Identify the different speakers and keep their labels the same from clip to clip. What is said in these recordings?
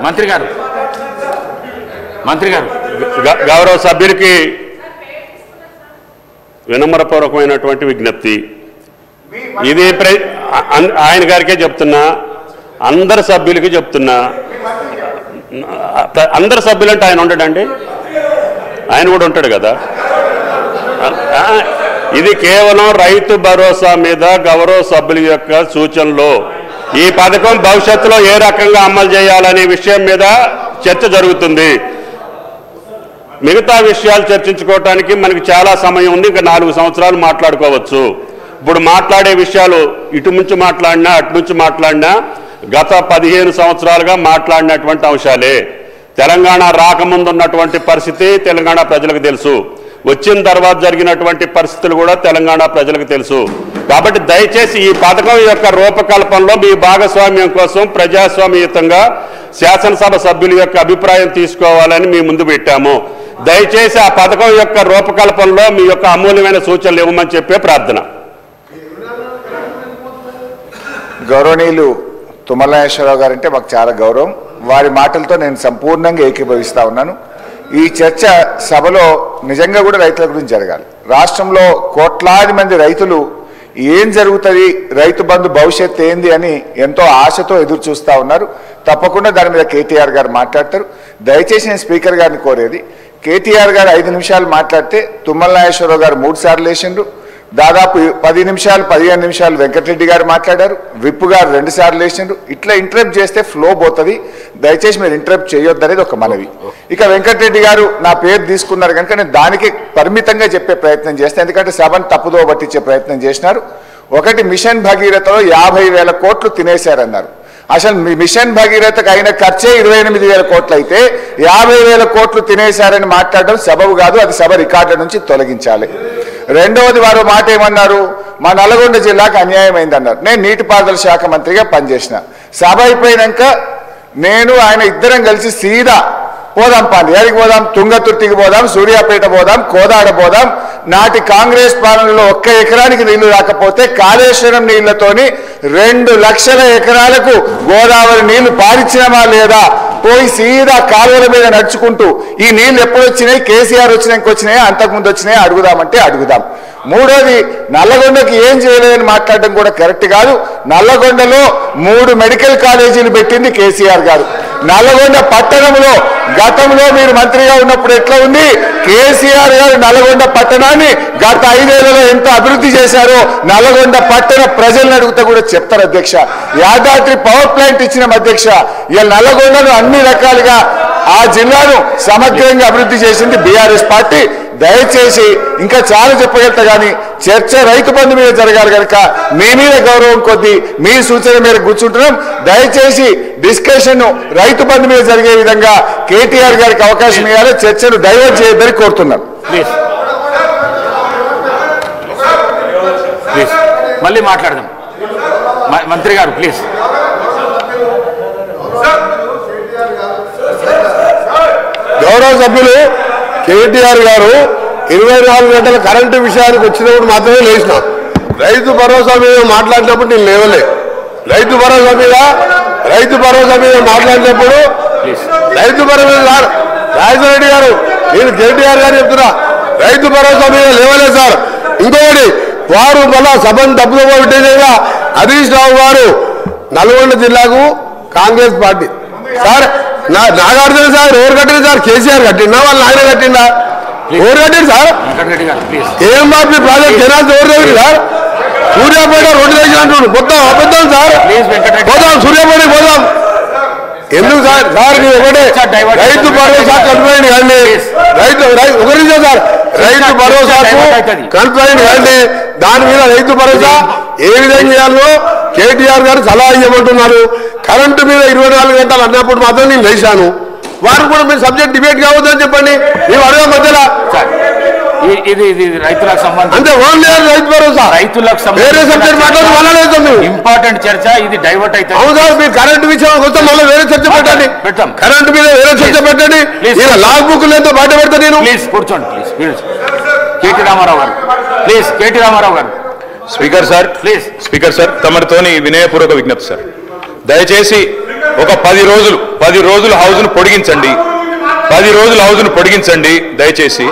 Speaker 1: మంత్రి గారు
Speaker 2: గౌరవ సభ్యునికి వినమ్రపూర్వకమైనటువంటి విజ్ఞప్తి. ఇది ఆయన గారికే చెప్తున్నా, అందరు సభ్యులకి చెప్తున్నా. అందరు సభ్యులంటే ఆయన ఉండడండి, ఆయన కూడా ఉంటాడు కదా. ఇది కేవలం రైతు భరోసా మీద గౌరవ సభ్యుల యొక్క సూచనలు. ఈ పథకం భవిష్యత్తులో ఏ రకంగా అమలు చేయాలనే విషయం మీద చర్చ జరుగుతుంది. మిగతా విషయాలు చర్చించుకోవటానికి మనకి చాలా సమయం ఉంది. ఇంకా 4 సంవత్సరాలు మాట్లాడుకోవచ్చు. ఇప్పుడు మాట్లాడే విషయాలు ఇటు నుంచి మాట్లాడినా అటు నుంచి మాట్లాడినా గత 15 సంవత్సరాలుగా మాట్లాడినటువంటి అంశాలే. తెలంగాణ రాకముందు ఉన్నటువంటి పరిస్థితి తెలంగాణ ప్రజలకు తెలుసు, వచ్చిన తర్వాత జరిగినటువంటి పరిస్థితులు కూడా తెలంగాణ ప్రజలకు తెలుసు. కాబట్టి దయచేసి ఈ పథకం యొక్క రూపకల్పనలో మీ భాగస్వామ్యం కోసం ప్రజాస్వామ్యయుతంగా శాసనసభ సభ్యుల యొక్క అభిప్రాయం తీసుకోవాలని మీ ముందు పెట్టాము. దయచేసి ఆ పథకం యొక్క రూపకల్పనలో మీ యొక్క అమూల్యమైన సూచనలు ఇవ్వమని చెప్పే ప్రార్థన.
Speaker 3: గౌరవనీయులు తుమ్మల నాగేశ్వరరావు గారంటే మాకు చాలా గౌరవం. వారి మాటలతో నేను సంపూర్ణంగా ఏకీభవిస్తా ఉన్నాను. ఈ చర్చ సభలో నిజంగా కూడా రైతుల గురించి జరగాలి. రాష్ట్రంలో కోట్లాది మంది రైతులు ఏం జరుగుతుంది, రైతు బంధు భవిష్యత్తు ఏంది అని ఎంతో ఆశతో ఎదురు చూస్తూ ఉన్నారు. తప్పకుండా దాని మీద కేటీఆర్ గారు మాట్లాడతారు. దయచేసి నేను స్పీకర్ గారిని కోరేది, కేటీఆర్ గారు 5 నిమిషాలు మాట్లాడితే తుమ్మల నాగేశ్వరరావు గారు 3 సార్లు వేసిండ్రు. దాదాపు 10 నిమిషాలు 15 నిమిషాలు వెంకటరెడ్డి గారు మాట్లాడారు, విప్పు గారు 2 సార్లు వేసిండ్రు. ఇట్లా ఇంటరప్ట్ చేస్తే ఫ్లో పోతుంది. దయచేసి మీరు ఇంటరప్ట్ చేయొద్దు అనేది ఒక మనవి. ఇక వెంకటరెడ్డి గారు నా పేరు తీసుకున్నారు కనుక నేను దానికి పరిమితంగా చెప్పే ప్రయత్నం చేస్తాను, ఎందుకంటే సభను తప్పుదో పట్టించే ప్రయత్నం చేసినారు. ఒకటి, మిషన్ భగీరథలో 50,000 కోట్లు తినేశారన్నారు. అసలు మిషన్ భగీరథకు అయిన ఖర్చే 28,000 కోట్లు అయితే 50,000 కోట్లు తినేశారని మాట్లాడడం సబబు కాదు. అది సభ రికార్డుల నుంచి తొలగించాలి. రెండవది, వారు మాట ఏమన్నారు, మా నల్గొండ జిల్లాకు అన్యాయం అయిందన్నారు. నేను నీటిపారుదల శాఖ మంత్రిగా పనిచేసిన. సభ అయిపోయినాక నేను ఆయన ఇద్దరం కలిసి సీదా పోదాం, ఎక్కడికి పోదాం, తుంగతుర్తికి పోదాం, సూర్యాపేట పోదాం, కోదాడ పోదాం. నాటి కాంగ్రెస్ పాలనలో 1 ఎకరానికి నీళ్లు రాకపోతే కాళేశ్వరం నీళ్లతోని 2 లక్షల ఎకరాలకు గోదావరి నీళ్లు పారించినమా లేదా, పోయి సీదా కాలువల మీద నడుచుకుంటూ ఈ నీళ్లు ఎప్పుడు వచ్చినాయి, కేసీఆర్ వచ్చినాక వచ్చినాయా, అంతకుముందు వచ్చినాయా అడుగుదామంటే అడుగుదాం. మూడోది, నల్లగొండకి ఏం చేయలేదని మాట్లాడడం కూడా కరెక్ట్ కాదు. నల్లగొండలో 3 మెడికల్ కాలేజీలు పెట్టింది కేసీఆర్ గారు. నల్లగొండ పట్టణంలో గతంలో మీరు మంత్రిగా ఉన్నప్పుడు ఎట్లా ఉంది, కేసీఆర్ గారు నల్లగొండ పట్టణాన్ని గత 5 ఏళ్లలో ఎంత అభివృద్ధి చేశారో నల్లగొండ పట్టణ ప్రజలను అడుగుతా కూడా చెప్తారు అధ్యక్ష. యాదాద్రి పవర్ ప్లాంట్ ఇచ్చిన అధ్యక్ష. ఇలా నల్లగొండను అన్ని రకాలుగా ఆ జిల్లాను సమగ్రంగా అభివృద్ధి చేసింది బీఆర్ఎస్ పార్టీ. దయచేసి ఇంకా చాలా చెప్పగలుగుతా కానీ చర్చ రైతు బంధు మీద జరగాలి కనుక మీ మీద గౌరవం కొద్దీ మీ సూచన మీద కూర్చుంటున్నాం. దయచేసి డిస్కషన్ రైతు బంధు మీద జరిగే విధంగా కేటీఆర్ గారికి అవకాశం ఇవ్వాలి. చర్చను డైవర్ట్ చేయొద్దని కోరుతున్నాం.
Speaker 1: మళ్ళీ మాట్లాడదాం. మంత్రి గారు ప్లీజ్.
Speaker 4: గౌరవ సభ్యులు కేటీఆర్ గారు 24 గంటల కరెంటు విషయానికి వచ్చినప్పుడు మాత్రమే లేచిన. రైతు భరోసా మీద మాట్లాడినప్పుడు నేను లేవలే. రైతు భరోసా మీద మాట్లాడినప్పుడు రైతు భరోసా రాజశేఖర రెడ్డి గారు, నేను కేటీఆర్ గారు చెప్తున్నా, రైతు భరోసా మీద లేవలేదు సార్. ఇంకొకటి, వారు మళ్ళా సభను తప్పుదో పెట్టేదిగా హరీష్ రావు గారు నల్గొండ జిల్లాకు Congress party sir. Nagarjuna sir ఎవరు కట్టింది సార్? కేసీఆర్ కట్టిందా, వాళ్ళు ఆయన కట్టిందా? ఎవరు కట్టింది సార్? కేఎంఆర్పీ ప్రాజెక్ట్ కెనాల్స్ ఎవరు దగ్గర సార్? సూర్యాపేట 2 లక్షలు అంటున్నాడు, మొత్తం అబద్ధం సార్. పోదాం, సూర్యాపేటకి పోదాం. ఎందుకు సార్? సార్ ఒకటే, రైతు భరోసా కన్ఫైన్ కానీ ఒకరి సార్ రైతు భరోసాకు కన్ఫైన్ కానీ దాని మీద రైతు భరోసా ఏ విధంగా చేయాలో కేటీఆర్ గారు సలహా ఇవ్వమంటున్నారు. కరెంటు మీద 24 గంటలు అన్నప్పుడు మాత్రం నేను లేచాను. వారు కూడా మీరు సబ్జెక్ట్ డిబేట్ కావద్దని చెప్పండి. మేము అడగ మధ్యలో
Speaker 1: ఇది రైతులకు సంబంధించి
Speaker 4: అంటే ఓన్లీ రైతు భరోసా,
Speaker 1: రైతులకు
Speaker 4: వేరే సబ్జెక్ట్ మాట్లాడలేదు.
Speaker 1: ఇంపార్టెంట్ చర్చ ఇది డైవర్ట్ అయితే.
Speaker 4: అవును సార్, మీరు కరెంటు విషయం కోసం మళ్ళీ వేరే చర్చ పెట్టండి. కరెంటు మీద వేరే చర్చ పెట్టండి. లాగ్ బుక్ లేదో బయట పెడతా నేను.
Speaker 1: ప్లీజ్ కూర్చోండి. ప్లీజ్ కేటీ రామారావు గారు, ప్లీజ్ కేటీ రామారావు గారు.
Speaker 5: Speaker sir,
Speaker 1: please
Speaker 5: speaker sir, తమరితోని వినయపూర్వక విజ్ఞప్తి సార్. దయచేసి
Speaker 1: ఒక 10 రోజులు హౌస్ను పొడిగించండి. 10 రోజులు హౌస్ను పొడిగించండి దయచేసి.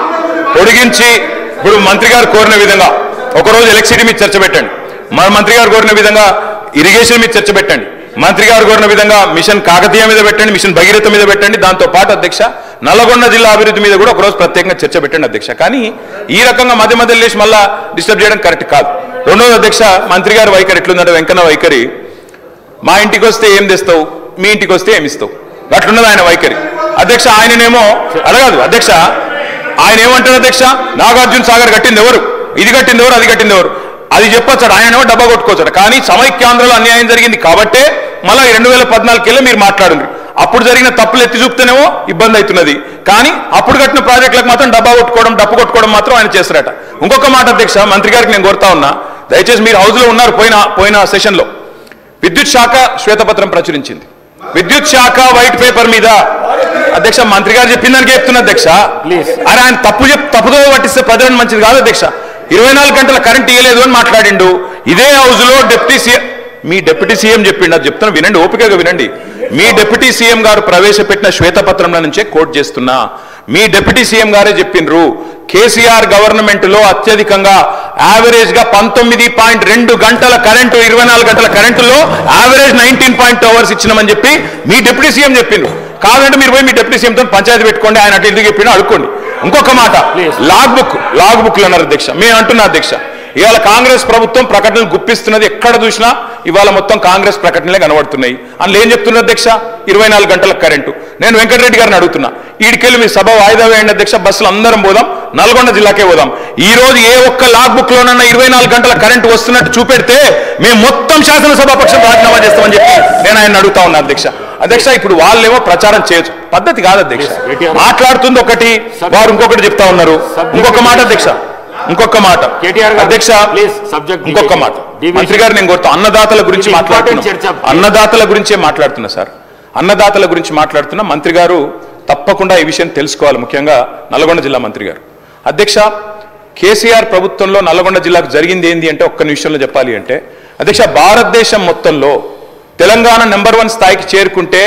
Speaker 1: పొడిగించి ఇప్పుడు మంత్రి గారు కోరిన విధంగా ఒకరోజు ఎలక్ట్రిసిటీ మీద చర్చ పెట్టండి. మన మంత్రి గారు కోరిన విధంగా ఇరిగేషన్ మీద చర్చ పెట్టండి. మంత్రి గారు కోరిన విధంగా మిషన్ కాకతీయ మీద పెట్టండి, మిషన్ భగీరథ మీద పెట్టండి. దాంతో పాటు అధ్యక్ష నల్లగొండ జిల్లా అభివృద్ధి మీద కూడా ఒకరోజు ప్రత్యేకంగా చర్చ పెట్టండి అధ్యక్ష. కానీ ఈ రకంగా మధ్య లేచి మళ్ళా డిస్టర్బ్ చేయడం కరెక్ట్ కాదు. రెండోది అధ్యక్ష, మంత్రి గారి వైఖరి ఎట్లుందంటే వెంకన్న వైఖరి, మా ఇంటికి వస్తే ఏం తెస్తావు, మీ ఇంటికి వస్తే ఏమి ఇస్తావు, అట్లున్నది ఆయన వైఖరి అధ్యక్ష. ఆయననేమో అడగదు అధ్యక్ష, ఆయన ఏమంటారు అధ్యక్ష, నాగార్జున సాగర్ కట్టింది ఎవరు, ఇది కట్టింది ఎవరు, అది కట్టింది ఎవరు, అది చెప్పొచ్చాడు. ఆయనేమో డబ్బా కొట్టుకోవచ్చాడు. కానీ సమైక్యాంధ్రలో అన్యాయం జరిగింది కాబట్టే మళ్ళీ 2014 మీరు మాట్లాడుంది. అప్పుడు జరిగిన తప్పులు ఎత్తి చూపుతేనేమో ఇబ్బంది అవుతున్నది. కానీ అప్పుడు కట్టిన ప్రాజెక్టులకు మాత్రం డబ్బా కొట్టుకోవడం, డప్పు కొట్టుకోవడం మాత్రం ఆయన చేస్తారట. ఇంకొక మాట అధ్యక్ష, మంత్రి గారికి నేను కోరుతా ఉన్నా, దయచేసి మీరు హౌస్లో ఉన్నారు. పోయిన సెషన్లో విద్యుత్ శాఖ శ్వేతపత్రం ప్రచురించింది. విద్యుత్ శాఖ వైట్ పేపర్ మీద అధ్యక్ష మంత్రి గారు చెప్పిన దానికి చెప్తున్నా అధ్యక్ష. అరే ఆయన తప్పుదో పట్టిస్తే ప్రజలను మంచిది కాదు అధ్యక్ష. 24 గంటల కరెంట్ ఇవ్వలేదు అని మాట్లాడిండు. ఇదే హౌస్ లో మీ డిప్యూటీ సీఎం చెప్పిండు, అది చెప్తున్నా వినండి, ఓపికగా వినండి. మీ డిప్యూటీ సీఎం గారు ప్రవేశపెట్టిన శ్వేతపత్రంలో నుంచే కోట్ చేస్తున్నా. మీ డిప్యూటీ సీఎం గారే చెప్పిండ్రు, కేసీఆర్ గవర్నమెంట్ లో అత్యధికంగా యావరేజ్ గా 19.2 గంటల కరెంటు, 24 గంటల కరెంటులో యావరేజ్ 19 అవర్స్ ఇచ్చినామని చెప్పి మీ డిప్యూటీ సీఎం చెప్పిండ్రు. కాదంటే మీరు పోయి మీ డిప్యూటీ సీఎంతో పంచాయతీ పెట్టుకోండి, ఆయన అటు ఎందుకు చెప్పినా అడుక్కోండి. ఇంకొక మాట, లాగ్ బుక్లు అన్నారు అధ్యక్ష. మేము అంటున్నా అధ్యక్ష, ఇవాళ కాంగ్రెస్ ప్రభుత్వం ప్రకటనలు గుప్పిస్తున్నది. ఎక్కడ చూసినా ఇవాళ మొత్తం కాంగ్రెస్ ప్రకటనలే కనబడుతున్నాయి. అందులో ఏం చెప్తున్నారు అధ్యక్ష, 24 గంటల కరెంటు. నేను వెంకటరెడ్డి గారిని అడుగుతున్నా, ఈడికెళ్ళి మీ సభ వాయిదా వేయండి అధ్యక్ష, బస్సులు అందరం పోదాం, నల్గొండ జిల్లాకే పోదాం. ఈ రోజు ఏ ఒక్క లాగ్ బుక్ లోనన్నా 24 గంటల కరెంటు వస్తున్నట్టు చూపెడితే మేము మొత్తం శాసనసభాపక్షం రాజీనామా చేస్తామని చెప్పి నేను ఆయన అడుగుతా ఉన్నా అధ్యక్ష. అధ్యక్ష ఇప్పుడు వాళ్ళేమో ప్రచారం చేయొచ్చు, పద్ధతి కాదు అధ్యక్ష. మాట్లాడుతుంది ఒకటి, వారు ఇంకొకటి చెప్తా ఉన్నారు. ఇంకొక మాట అధ్యక్ష, ఇంకొక మాట అధ్యక్ష, ఇంకొక మాట మంత్రి గారు నేను కోరుతా, అన్నదాతల గురించి మాట్లాడుతున్నా, అన్నదాతల గురించే మాట్లాడుతున్నా సార్, అన్నదాతల గురించి మాట్లాడుతున్నా. మంత్రి గారు తప్పకుండా ఈ విషయం తెలుసుకోవాలి, ముఖ్యంగా నల్గొండ జిల్లా మంత్రి గారు. అధ్యక్ష, కేసీఆర్ ప్రభుత్వంలో నల్గొండ జిల్లాకు జరిగింది ఏంది అంటే ఒక్క నిమిషంలో చెప్పాలి అంటే అధ్యక్ష, భారతదేశం మొత్తంలో తెలంగాణ నెంబర్ 1 స్థాయికి చేరుకుంటే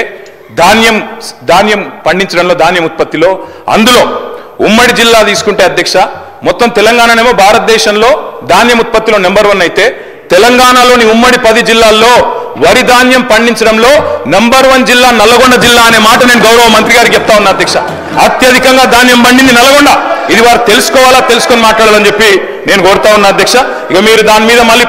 Speaker 1: ధాన్యం పండించడంలో, ధాన్యం ఉత్పత్తిలో, అందులో ఉమ్మడి జిల్లా తీసుకుంటే అధ్యక్ష, మొత్తం తెలంగాణనేమో భారతదేశంలో ధాన్యం ఉత్పత్తిలో నెంబర్ 1 అయితే తెలంగాణలోని ఉమ్మడి 10 జిల్లాల్లో వరి ధాన్యం పండించడంలో నెంబర్ 1 జిల్లా నల్గొండ జిల్లా అనే మాట నేను గౌరవ మంత్రి గారికి చెప్తా ఉన్నా అధ్యక్ష. అత్యధికంగా ధాన్యం పండింది నల్గొండ. ఇది వారు తెలుసుకోవాలా, తెలుసుకొని మాట్లాడాలని చెప్పి నేను కోరుతా ఉన్నా అధ్యక్ష. ఇక మీరు దాని మీద మళ్ళీ